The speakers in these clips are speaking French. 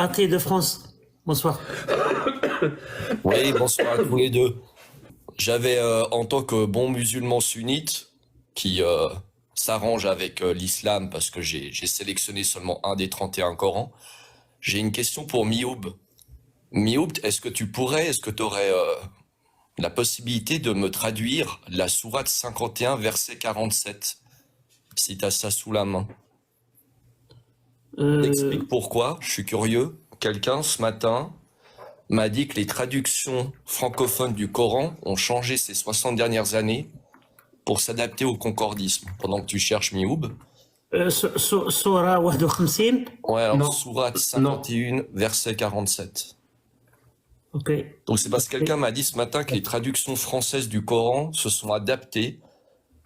athée de France. Bonsoir. Oui, bonsoir à tous les deux. J'avais, en tant que bon musulman sunnite, qui s'arrange avec l'islam parce que j'ai sélectionné seulement un des 31 Corans, j'ai une question pour Mioub. Mioub, est-ce que tu aurais la possibilité de me traduire la sourate 51, verset 47, si tu as ça sous la main? T'expliques pourquoi, je suis curieux. Quelqu'un, ce matin, m'a dit que les traductions francophones du Coran ont changé ces 60 dernières années pour s'adapter au concordisme. Pendant que tu cherches Mioub. Surah 51. Ouais, alors Non. sourate 51, verset 47. Ok. Donc c'est parce que quelqu'un m'a dit ce matin que les traductions françaises du Coran se sont adaptées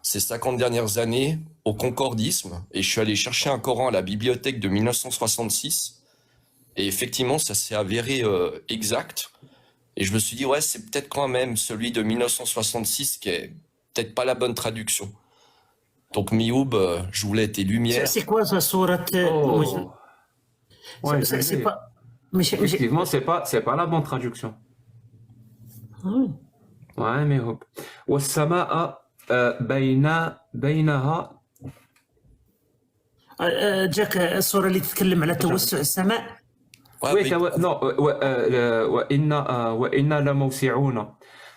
ces 50 dernières années au concordisme. Et je suis allé chercher un Coran à la bibliothèque de 1966. Et effectivement, ça s'est avéré exact. Et je me suis dit, ouais, c'est peut-être quand même celui de 1966 qui est peut-être pas la bonne traduction. Donc Mioub, je voulais tes lumières. C'est quoi ça, sourate Oh. Ouais, c'est pas. effectivement, c'est pas la bonne traduction. Oui. Ouais, mais hop. والسماء بينها جاك الصورة اللي تتكلم على توسع السماء. Ouais, oui, mais- non, وإنا لموسعون.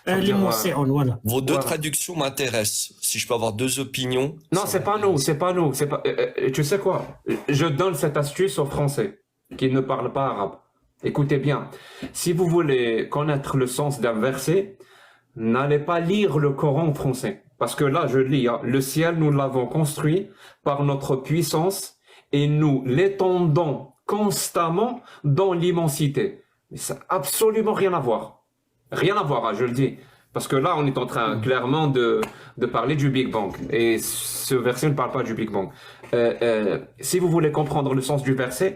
Les موسعون, voilà. Vos deux Voilà. traductions m'intéressent. Si je peux avoir deux opinions. Non, c'est pas nous, c'est pas nous. Tu sais quoi? Je donne cette astuce aux Français qui ne parlent pas arabe. Écoutez bien. Si vous voulez connaître le sens d'un verset, n'allez pas lire le Coran en français. Parce que là, je lis, hein, le ciel, nous l'avons construit par notre puissance et nous l'étendons constamment dans l'immensité. Mais ça n'a absolument rien à voir. Rien à voir, hein, je le dis. Parce que là, on est en train clairement de parler du Big Bang. Et ce verset ne parle pas du Big Bang. Si vous voulez comprendre le sens du verset,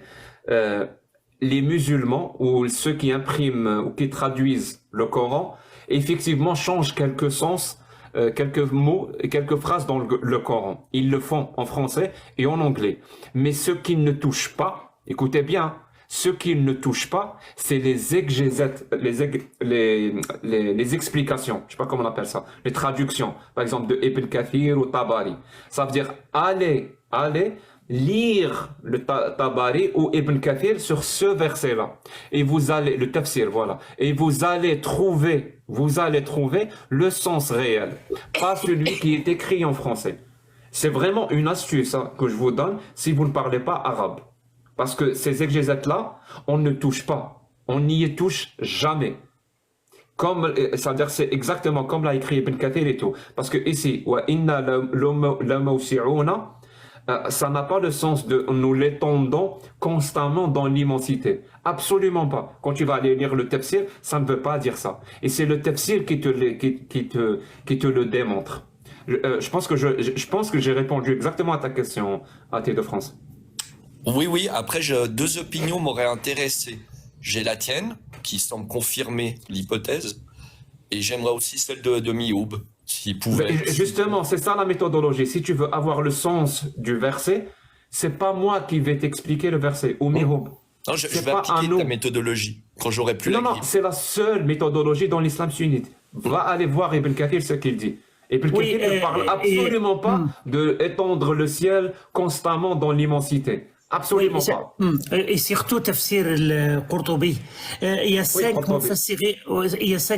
les musulmans ou ceux qui impriment ou qui traduisent le Coran, effectivement changent quelques sens, quelques mots et quelques phrases dans le Coran. Ils le font en français et en anglais. Mais ceux qui ne touchent pas, écoutez bien, ceux qui ne touchent pas, c'est les exégètes, les explications, je sais pas comment on appelle ça, les traductions, par exemple de Ibn Kathir ou Tabari. Ça veut dire allez lire le Tabari ou Ibn Kathir sur ce verset-là. Et vous allez, le tafsir, voilà. Et vous allez trouver le sens réel. Pas celui qui est écrit en français. C'est vraiment une astuce hein, que je vous donne si vous ne parlez pas arabe. Parce que ces exégètes-là, on ne touche pas. On n'y touche jamais. C'est-à-dire, c'est exactement comme l'a écrit Ibn Kathir et tout. Parce que ici, wa inna lamawsi'una, ça n'a pas le sens de nous l'étendons constamment dans l'immensité. Absolument pas. Quand tu vas aller lire le tafsir, ça ne veut pas dire ça. Et c'est le tafsir qui te le démontre. Je pense que j'ai répondu exactement à ta question, athée de France. Oui. Après, deux opinions m'auraient intéressé. J'ai la tienne, qui semble confirmer l'hypothèse, et j'aimerais aussi celle de Mioub, s'il pouvait. Justement, c'est ça la méthodologie. Si tu veux avoir le sens du verset, c'est pas moi qui vais t'expliquer le verset, ou Mioub. Non, je C'est vais pas appliquer un nom. ta méthodologie quand j'aurai plus Non, la non, grille. c'est la seule méthodologie dans l'islam sunnite. Va aller voir Ibn Kathir ce qu'il dit. Ibn Oui, Kathir ne parle absolument pas d'étendre le ciel constamment dans l'immensité. Absolument pas. Et surtout تفسير القرطبي. Il y a cinq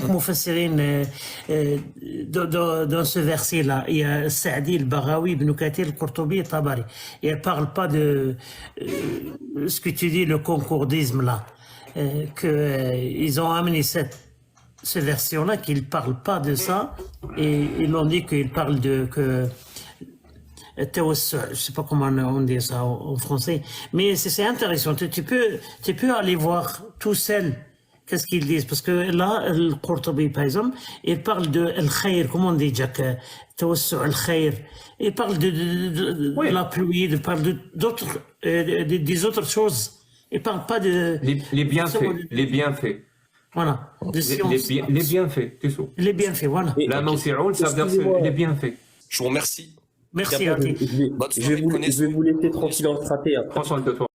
mufassirin dans ce verset-là. Il y a Sa'di, le Baghawi, Ibn Kathir, le Qurtubi et Tabari. Et elle parle pas de ce que tu dis, le concordisme là. Ils ont amené cette version-là qu'ils parlent pas de ça. Et ils l'ont dit qu'ils parlent de je sais pas comment on dit ça en français, mais c'est intéressant. Tu peux aller voir tout seul qu'est-ce qu'ils disent, parce que là, le Qurtubi, par exemple, il parle de al-khayr, comment on dit, Jack, tawassu al-khayr. Il parle de la pluie, il parle d'autres, des autres choses. Il parle pas de... Les bienfaits. Voilà. Les bienfaits, c'est ça. Les bienfaits, voilà. La mawsi'un, ça veut dire les bienfaits. Je vous remercie. Merci, Bonne Ati. soirée, Je vais vous laisser tranquille en frappé. Prends soin de toi.